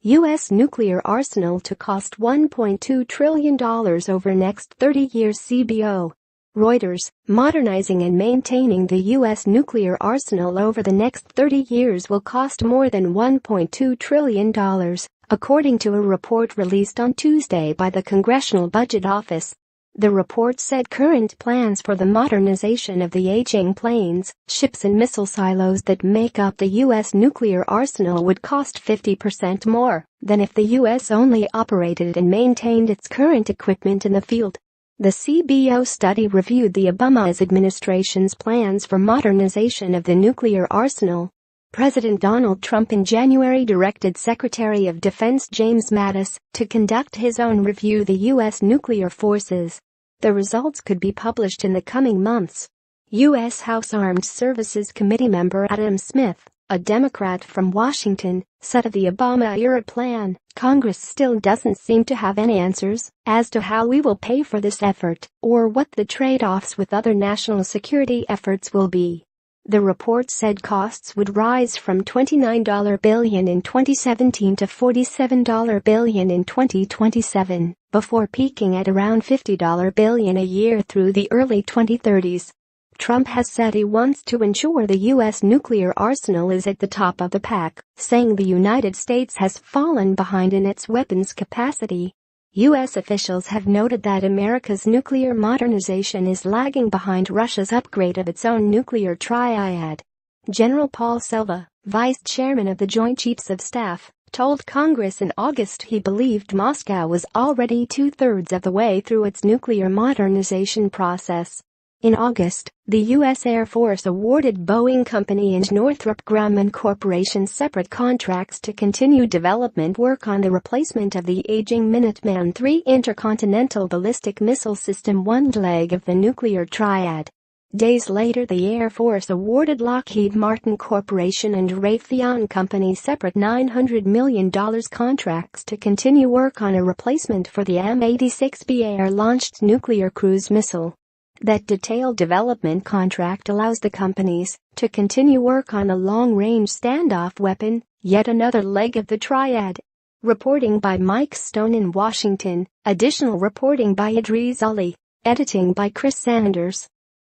U.S. nuclear arsenal to cost $1.2 trillion over next 30 years. CBO. Reuters, modernizing and maintaining the U.S. nuclear arsenal over the next 30 years will cost more than $1.2 trillion, according to a report released on Tuesday by the Congressional Budget Office. The report said current plans for the modernization of the aging planes, ships and missile silos that make up the U.S. nuclear arsenal would cost 50% more than if the U.S. only operated and maintained its current equipment in the field. The CBO study reviewed the Obama administration's plans for modernization of the nuclear arsenal. President Donald Trump in January directed Secretary of Defense James Mattis to conduct his own review of the U.S. nuclear forces. The results could be published in the coming months. U.S. House Armed Services Committee member Adam Smith, a Democrat from Washington, said of the Obama-era plan, Congress still doesn't seem to have any answers as to how we will pay for this effort or what the trade-offs with other national security efforts will be. The report said costs would rise from $29 billion in 2017 to $47 billion in 2027, before peaking at around $50 billion a year through the early 2030s. Trump has said he wants to ensure the U.S. nuclear arsenal is at the top of the pack, saying the United States has fallen behind in its weapons capacity. U.S. officials have noted that America's nuclear modernization is lagging behind Russia's upgrade of its own nuclear triad. General Paul Silva, vice chairman of the Joint Chiefs of Staff, told Congress in August he believed Moscow was already two-thirds of the way through its nuclear modernization process. In August, the U.S. Air Force awarded Boeing Company and Northrop Grumman Corporation separate contracts to continue development work on the replacement of the aging Minuteman III intercontinental ballistic missile system, one leg of the nuclear triad. Days later, the Air Force awarded Lockheed Martin Corporation and Raytheon Company separate $900 million contracts to continue work on a replacement for the M-86B air-launched nuclear cruise missile. That detailed development contract allows the companies to continue work on a long-range standoff weapon, yet another leg of the triad. Reporting by Mike Stone in Washington, additional reporting by Idris Ali, editing by Chris Sanders.